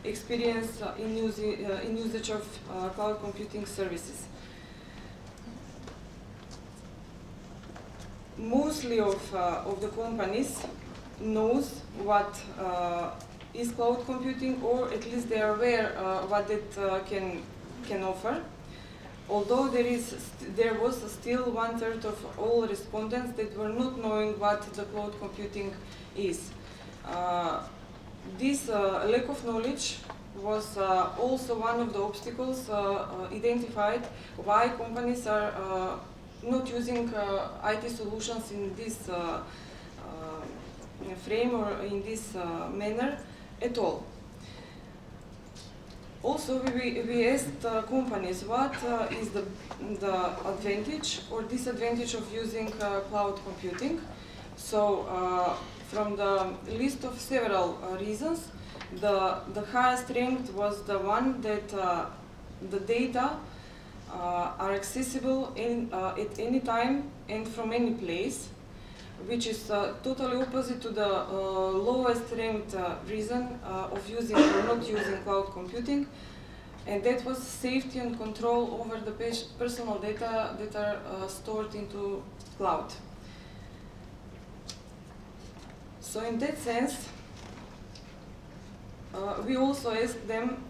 experience in usage of cloud computing services. Mostly of the companies knows what is cloud computing, or at least they are aware what it can offer. Although there was still 1/3 of all respondents that were not knowing what the cloud computing is. This lack of knowledge was also one of the obstacles identified why companies are not using IT solutions in this frame or in this manner at all. Also, we asked companies what is the advantage or disadvantage of using cloud computing. So, from the list of several reasons, the highest ranked was the one that the data are accessible at any time and from any place, which is totally opposite to the lowest ranked reason of using or not using cloud computing, and that was safety and control over the personal data that are stored into cloud. So in that sense, we also asked them,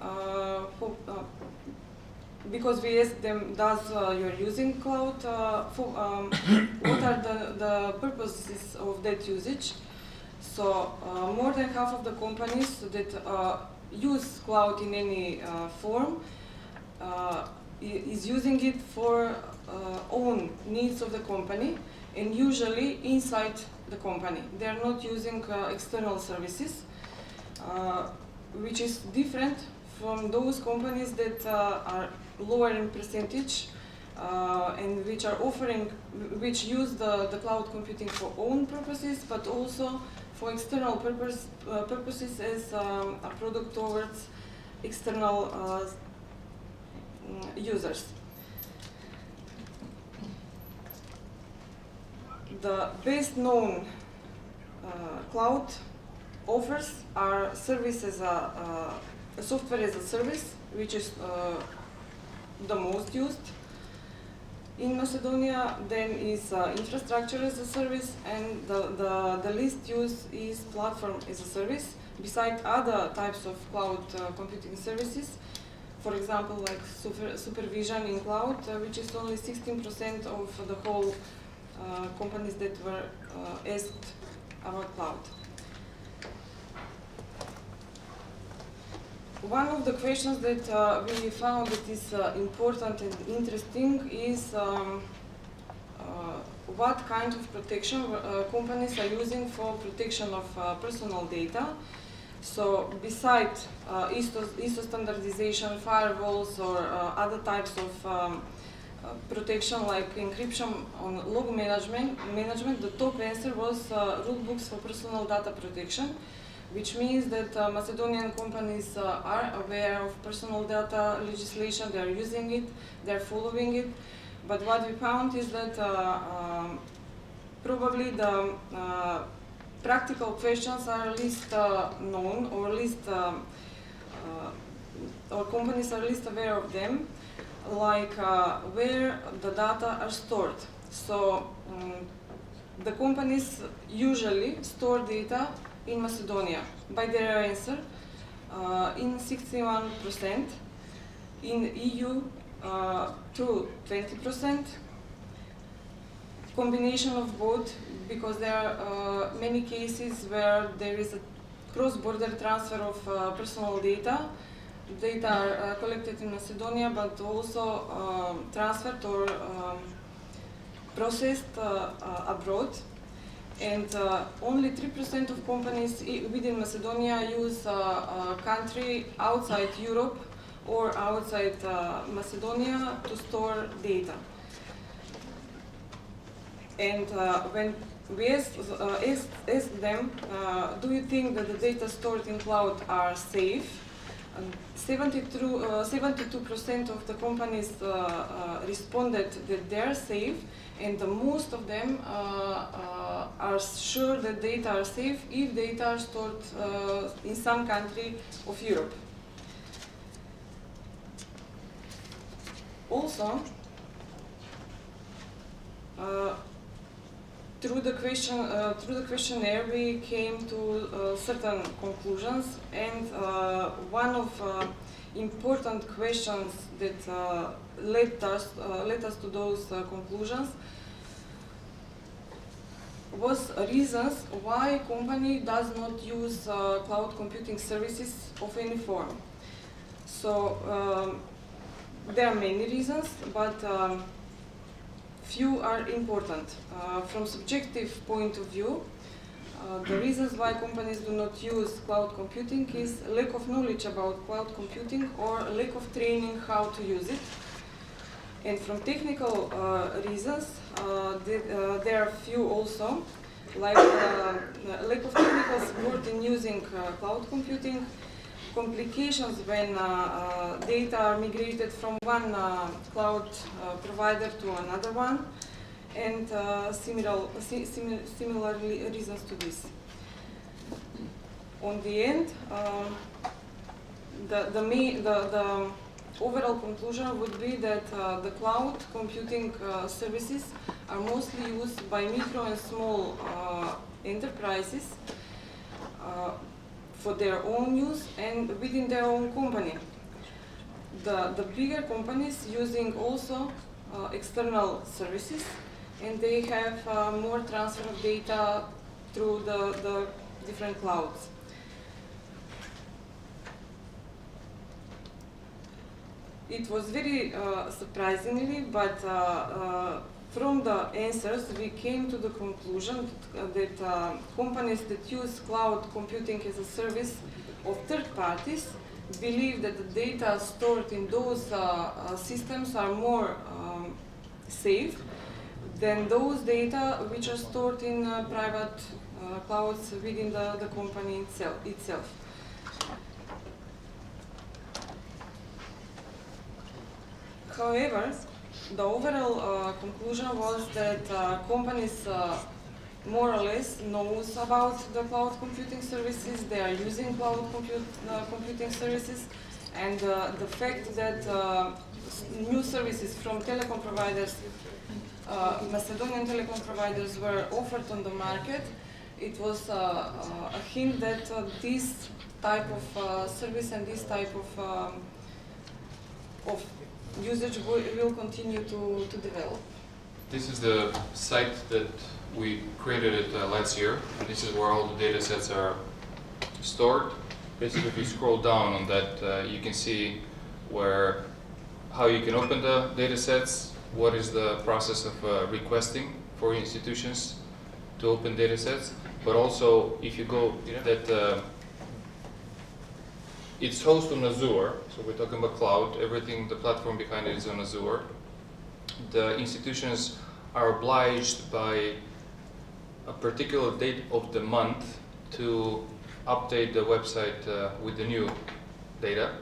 because we asked them, does you're using cloud, what are the purposes of that usage? So more than half of the companies that use cloud in any form is using it for own needs of the company, and usually inside the company. They are not using external services, which is different from those companies that are lower in percentage and which use the cloud computing for own purposes, but also for external purposes as a product towards external users. The best known cloud offers are software as a service, which is the most used in Macedonia. Then is infrastructure as a service, and the least used is platform as a service, beside other types of cloud computing services. For example, like supervision in cloud, which is only 16% of the whole companies that were asked about cloud. One of the questions that we found that is important and interesting is what kind of protection companies are using for protection of personal data. So besides ISO standardization, firewalls, or other types of protection like encryption on log management, the top answer was rulebooks for personal data protection, which means that Macedonian companies are aware of personal data legislation, they are using it, they are following it. But what we found is that probably the practical questions are least known or least or companies are least aware of them, like where the data are stored. So the companies usually store data in Macedonia. By their answer, in 61%, in EU to 20%, combination of both, because there are many cases where there is a cross-border transfer of personal data. Data are collected in Macedonia, but also transferred or processed abroad. And only 3% of companies within Macedonia use a country outside Europe or outside Macedonia to store data. And when we asked them, do you think that the data stored in cloud are safe? 72% of the companies responded that they are safe, and the most of them are sure that data are safe if data are stored in some country of Europe. Also, through the questionnaire, we came to certain conclusions, and one of important questions that led us to those conclusions was reasons why a company does not use cloud computing services of any form. So there are many reasons, but few are important. From subjective point of view, the reasons why companies do not use cloud computing is lack of knowledge about cloud computing or lack of training how to use it. And from technical reasons, there are few also, like lack of technical support in using cloud computing, complications when data are migrated from one cloud provider to another one, and similarly reasons to this. On the end, the overall conclusion would be that the cloud computing services are mostly used by micro and small enterprises for their own use and within their own company. The bigger companies using also external services, and they have more transfer of data through the different clouds. It was very surprisingly, but from the answers we came to the conclusion that companies that use cloud computing as a service of third parties believe that the data stored in those systems are more safe than those data which are stored in private clouds within the company itself. However, the overall conclusion was that companies more or less knows about the cloud computing services, they are using cloud computing services, and the fact that new services from telecom providers, Macedonian telecom providers, were offered on the market, it was a hint that this type of service and this type of usage will continue to develop. This is the site that we created it last year. This is where all the data sets are stored. Basically, if you scroll down on that, you can see how you can open the data sets, what is the process of requesting for institutions to open data sets. But also, if you go, it's hosted on Azure, so we're talking about cloud. Everything, the platform behind it is on Azure. The institutions are obliged by a particular date of the month to update the website with the new data.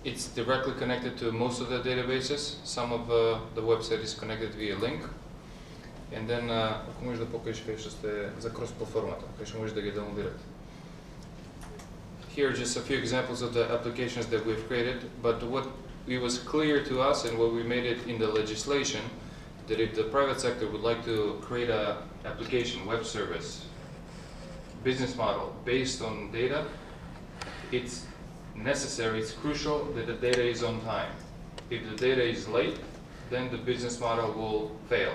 It's directly connected to most of the databases. Some of the website is connected via link. And then, ако можеш да покажеш къде ще сте за крос платформата, къде ще можеш да ги даунлодирате. here are just a few examples of the applications that we've created, but what it was clear to us and what we made it in the legislation, that if the private sector would like to create a application, web service, business model based on data, it's necessary, it's crucial that the data is on time. If the data is late, then the business model will fail.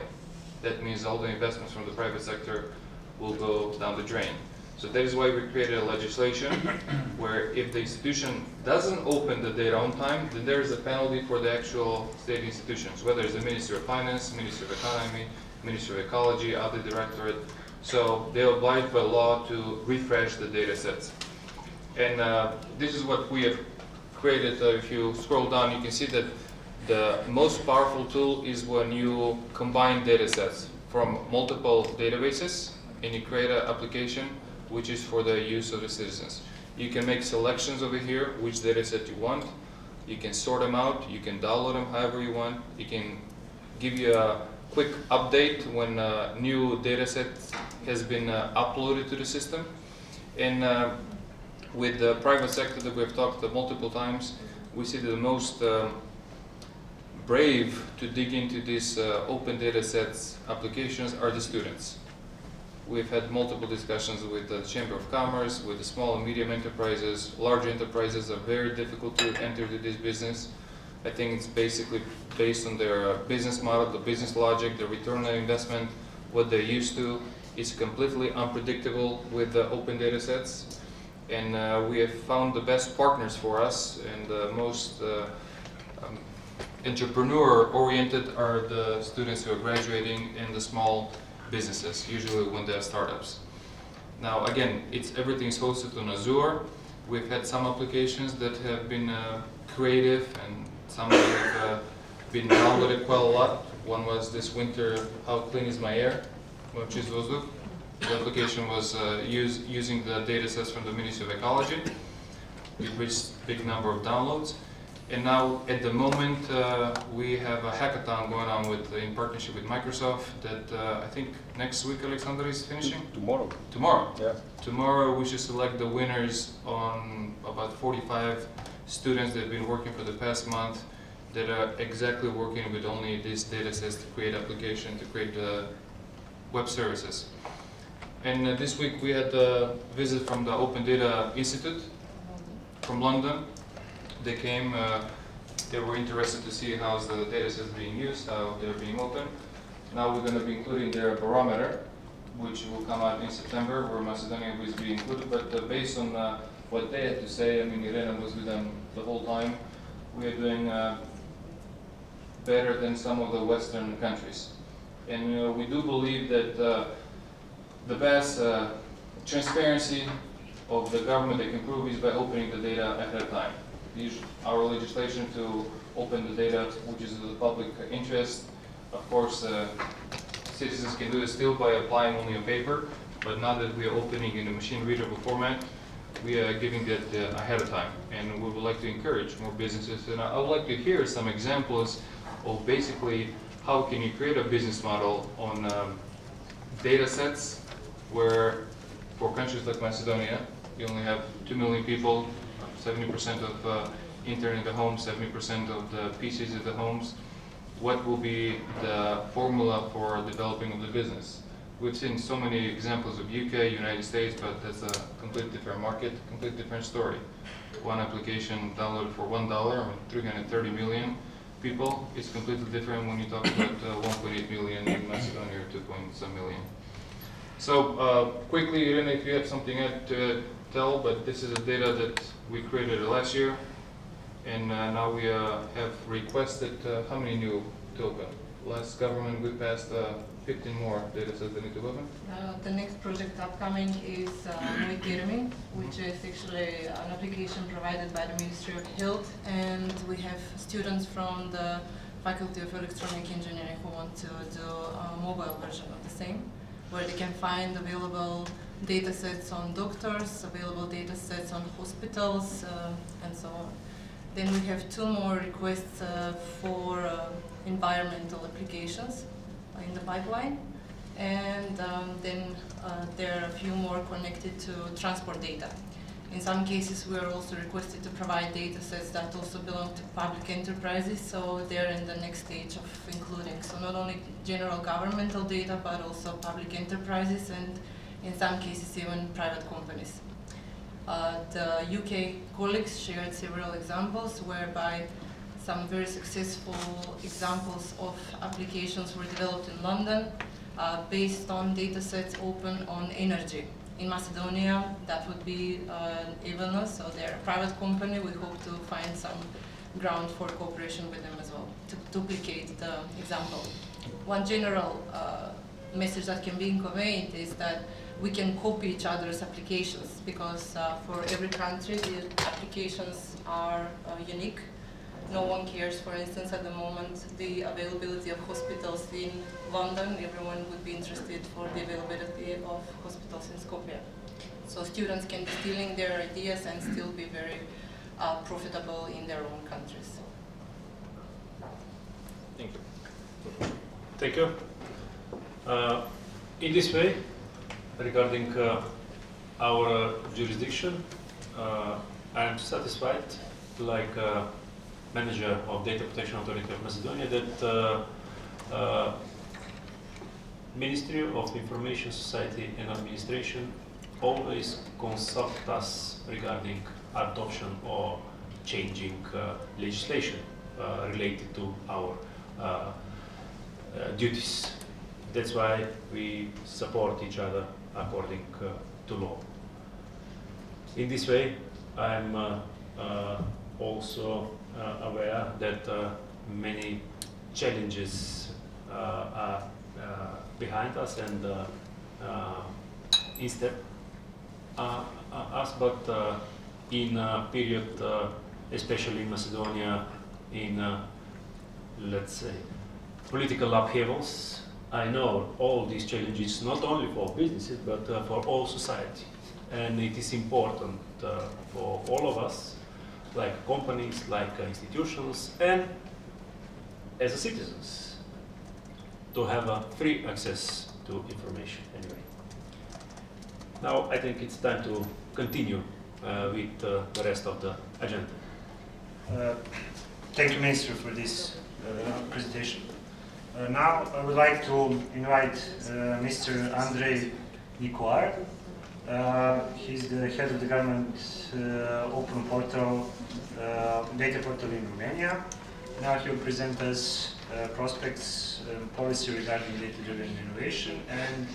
That means all the investments from the private sector will go down the drain. So that is why we created a legislation where if the institution doesn't open the data on time, then there is a penalty for the actual state institutions, whether it's the Ministry of Finance, Ministry of Economy, Ministry of Ecology, other directorate. So they oblige by law to refresh the data sets. And this is what we have created. If you scroll down, you can see that the most powerful tool is when you combine data sets from multiple databases and you create an application which is for the use of the citizens. You can make selections over here, which data set you want. You can sort them out. You can download them however you want. You can give you a quick update when a new data set has been uploaded to the system. And with the private sector that we've talked multiple times, we see that the most brave to dig into these open data sets applications are the students. We've had multiple discussions with the Chamber of Commerce, with the small and medium enterprises. Large enterprises are very difficult to enter into this business. I think it's basically based on their business model, the business logic, the return on investment, what they're used to. It's completely unpredictable with the open data sets. And we have found the best partners for us, and the most entrepreneur-oriented are the students who are graduating in the small businesses, usually when they're startups. Now again, everything's hosted on Azure. We've had some applications that have been creative, and some have been downloaded quite a lot. One was this winter, How Clean Is My Air? Чист воздух. The application was using the data sets from the Ministry of Ecology. It reached a big number of downloads. And now, at the moment, we have a hackathon going on in partnership with Microsoft that I think next week Alexander is finishing? Tomorrow. Tomorrow. Yeah. Tomorrow we should select the winners on about 45 students that have been working for the past month that are exactly working with only these data sets to create application, to create web services. And this week we had a visit from the Open Data Institute from London. They came, they were interested to see how the data sets being used, how they're being open. Now we're going to be including their barometer, which will come out in September, where Macedonia will be included. But based on what they had to say, I mean, Irena was with them the whole time, we are doing better than some of the Western countries. And we do believe that the best transparency of the government they can prove is by opening the data ahead of time. Our legislation to open the data, which is in the public interest, of course, citizens can do it still by applying only on paper, but now that we are opening in a machine-readable format, we are giving that ahead of time, and we would like to encourage more businesses. And I would like to hear some examples of basically how can you create a business model on data sets where, for countries like Macedonia, you only have 2 million people, 70% of internet in the homes, 70% of the PCs in the homes. What will be the formula for developing of the business? We've seen so many examples of UK, United States, but that's a completely different market, completely different story. One application downloaded for $1 on 330 million people. It's completely different when you talk about 1.8 million in Macedonia or 2.some million. So quickly, Irena, if you have something to tell, but this is the data that we created last year, and now we have requested how many new to open? Last government we passed 15 more data sets that need to open. The next project upcoming is Moitermi, which is actually an application provided by the Ministry of Health, and we have students from the Faculty of Electronic Engineering who want to do a mobile version of the same, where they can find available data sets on doctors, available data sets on hospitals, and so on. Then we have 2 more requests for environmental applications in the pipeline, and then there are a few more connected to transport data. In some cases, we are also requested to provide data sets that also belong to public enterprises, so they're in the next stage of including. So not only general governmental data, but also public enterprises and in some cases even private companies. The UK colleagues shared several examples whereby some very successful examples of applications were developed in London based on data sets open on energy. In Macedonia, that would be Evelna, so they're a private company. We hope to find some ground for cooperation with them as well to duplicate the example. One general message that can be conveyed is that we can copy each other's applications because for every country the applications are unique. No one cares, for instance, at the moment, the availability of hospitals in London. Everyone would be interested for the availability of hospitals in Skopje. So students can be stealing their ideas and still be very profitable in their own countries. Thank you. Thank you. In this way, regarding our jurisdiction, I am satisfied, like manager of Data Protection Authority of Macedonia, that Ministry of Information Society and Administration always consult us regarding adoption or changing legislation related to our duties. That's why we support each other according to law. In this way, I'm also aware that many challenges are behind us and instead us, but in a period, especially in Macedonia, in let's say political upheavals, I know all these challenges not only for businesses but for all society, and it is important for all of us, like companies, like institutions, and as a citizens, to have a free access to information anyway. Now I think it's time to continue with the rest of the agenda. Thank you, Minister, for this presentation. Now I would like to invite Mr. Andrei Nicoar. He's the head of the government open portal, data portal in Romania. Now he will present us prospects and policy regarding data-driven innovation and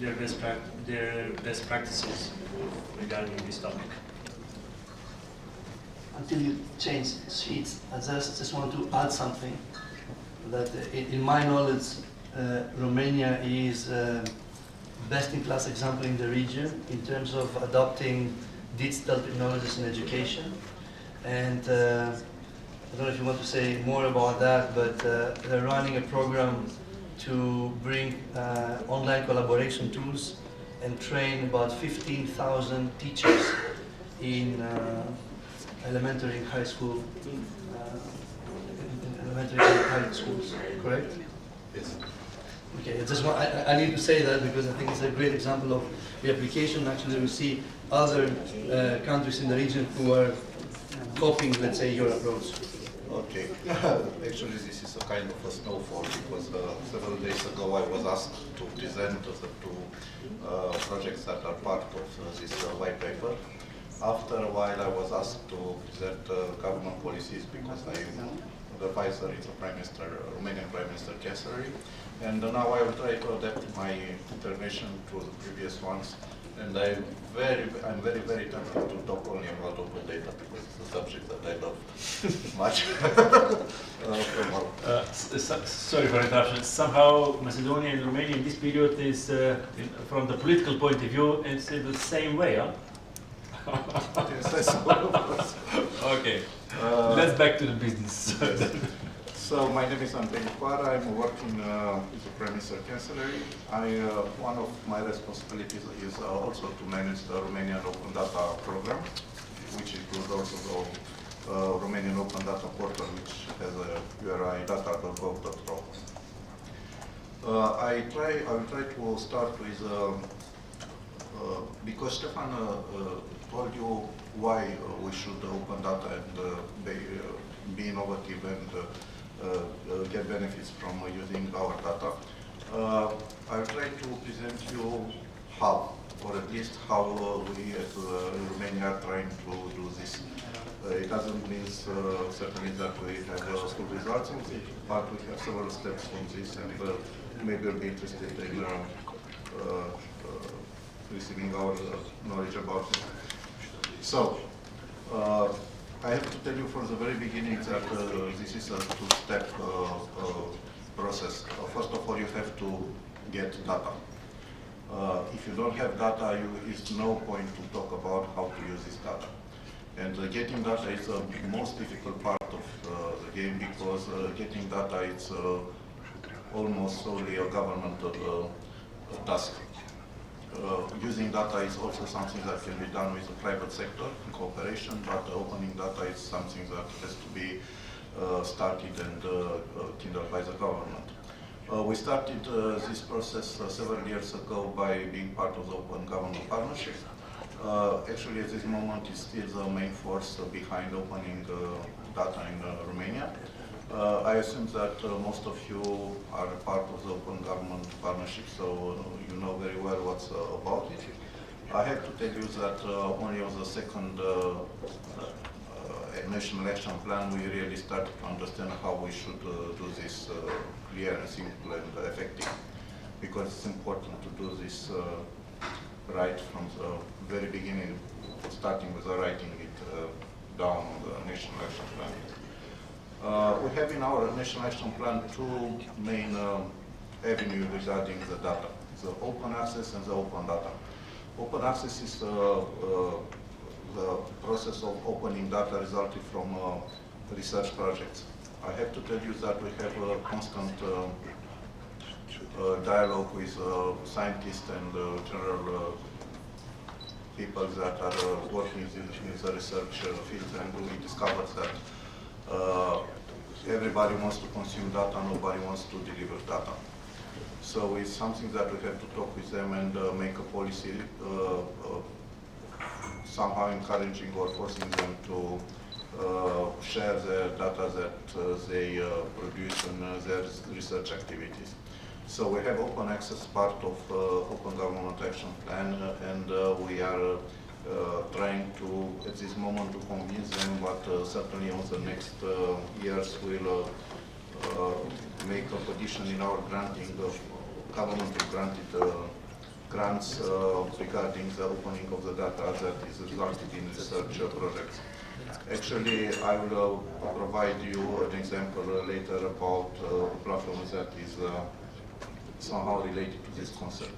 their best practices regarding this topic. Until you change sheets, I just want to add something. That in my knowledge, Romania is best-in-class example in the region in terms of adopting digital technologies in education. And I don't know if you want to say more about that, but they're running a program to bring online collaboration tools and train about 15,000 teachers in elementary and high school, elementary and high schools, correct? Yes. Okay, I need to say that because I think it's a great example of the application. Actually, we see other countries in the region who are copying, let's say, your approach. Okay. Actually, this is a kind of a snowfall because several days ago I was asked to present the two projects that are part of this white paper. After a while, I was asked to present government policies because I am the advisor in the Prime Minister, Romanian Prime Minister Chancellery. And now I will try to adapt my intervention to the previous ones. And I'm very, very tempted to talk only about open data because it's a subject that I love much. Sorry for interruption. Somehow Macedonia and Romania in this period is, from the political point of view, it's in the same way, huh? Yes, Okay. Let's back to the business. yes. So my name is Andrei Nicoar. I'm working with the Prime Minister Chancellery. One of my responsibilities is also to manage the Romanian Open Data program, which includes also the Romanian Open Data portal, which has a URI data.gov.ro. I will try to start with because Stefan told you why we should open data and be innovative and get benefits from using our data. I'll try to present you how, or at least how we as Romania are trying to do this. It doesn't mean certainly that we have good results on it, but we have several steps on this, and maybe you'll be interested in receiving our knowledge about it. So, I have to tell you from the very beginning that this is a two-step process. First of all, you have to get data. If you don't have data, it's no point to talk about how to use this data. And getting data is the most difficult part of the game, because getting data is almost solely a governmental task. Using data is also something that can be done with the private sector in cooperation, but opening data is something that has to be started and kindled by the government. We started this process several years ago by being part of the Open Government Partnership. Actually, at this moment, it's still the main force behind opening data in Romania. I assume that most of you are a part of the Open Government Partnership, so you know very well what's about it. I have to tell you that only on the second National Action Plan we really started to understand how we should do this clear and simple and effective, because it's important to do this right from the very beginning, starting with writing it down on the National Action Plan. We have in our National Action Plan two main avenues regarding the data: the open access and the open data. Open access is the process of opening data resulting from research projects. I have to tell you that we have a constant dialogue with scientists and general people that are working in the research field, and we discovered that everybody wants to consume data, nobody wants to deliver data. So it's something that we have to talk with them and make a policy somehow encouraging or forcing them to share the data that they produce in their research activities. So we have open access part of Open Government Action Plan, and we are trying to, at this moment, to convince them, but certainly on the next years we'll make a petition in our granting of government granted grants regarding the opening of the data that is resulted in research projects. Actually, I will provide you an example later about a platform that is somehow related to this concept.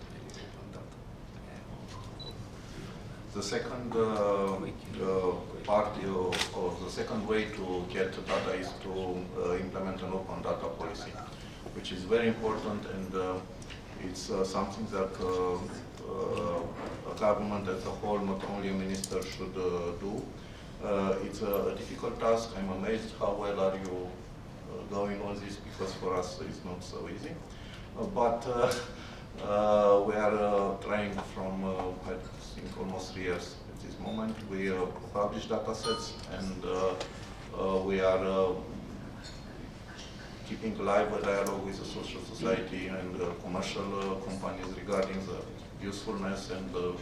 The second part of the second way to get data is to implement an open data policy, which is very important, and it's something that a government as a whole, not only a minister, should do. It's a difficult task. I'm amazed how well are you going on this, because for us it's not so easy. But we are trying from, I think, almost 3 years at this moment. We publish data sets, and we are keeping alive a dialogue with the social society and commercial companies regarding the usefulness and the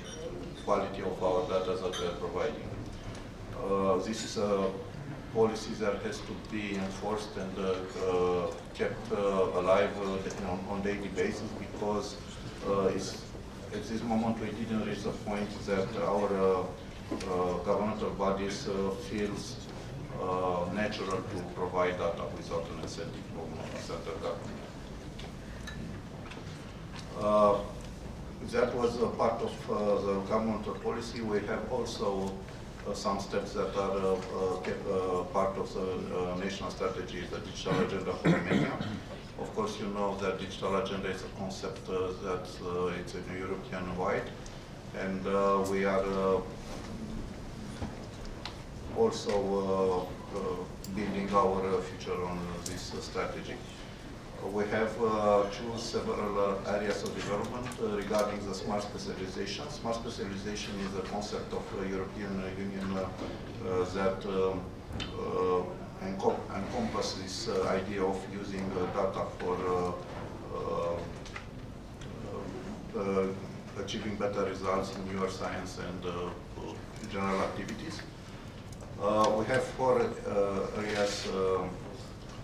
quality of our data that we are providing. This is a policy that has to be enforced and kept alive on daily basis, because at this moment we didn't reach the point that our governmental bodies feels natural to provide data without an incentive from the central government. That was a part of the governmental policy. We have also some steps that are part of the national strategy, the digital agenda for Romania. Of course, you know that digital agenda is a concept that it's European-wide, and we are also building our future on this strategy. We have choose several areas of development regarding the smart specialization. Smart specialization is a concept of European Union that encompasses this idea of using data for achieving better results in neuroscience and general activities. We have 4 areas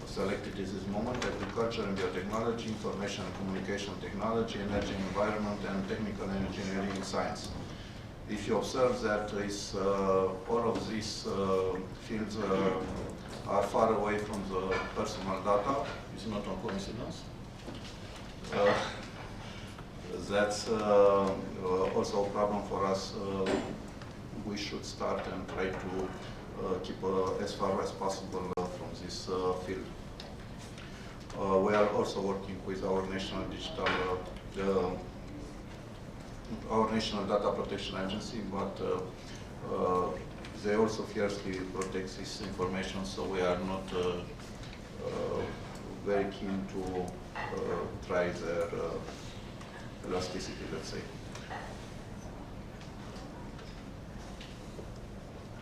selected at this moment: agriculture and biotechnology, information and communication technology, energy and environment, and technical and engineering science. If you observe that all of these fields are far away from the personal data, it's not a coincidence. That's also a problem for us. We should start and try to keep as far as possible from this field. We are also working with our national our National Data Protection Agency, but they also fiercely protect this information, so we are not very keen to try their elasticity, let's say.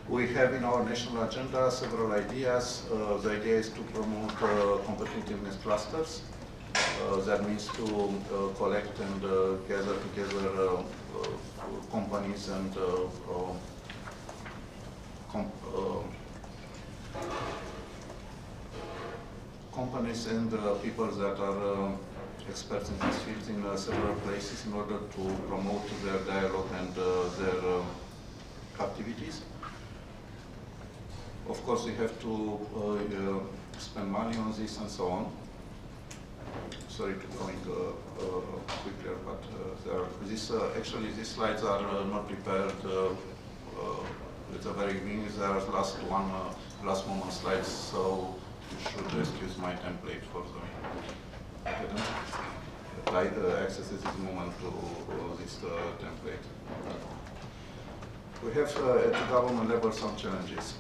We have in our national agenda several ideas. The idea is to promote competitiveness clusters. That means to collect and gather together companies and people that are experts in these fields in several places in order to promote their dialogue and their activities. Of course, we have to spend money on this and so on. Sorry to going quicker, but actually these slides are not prepared at the very beginning. They are last moment slides, so you should excuse my template for them. I didn't access at this moment to this template. We have at the government level some challenges.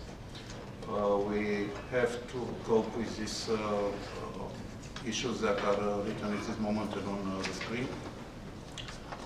We have to cope with these issues that are written at this moment and on the screen.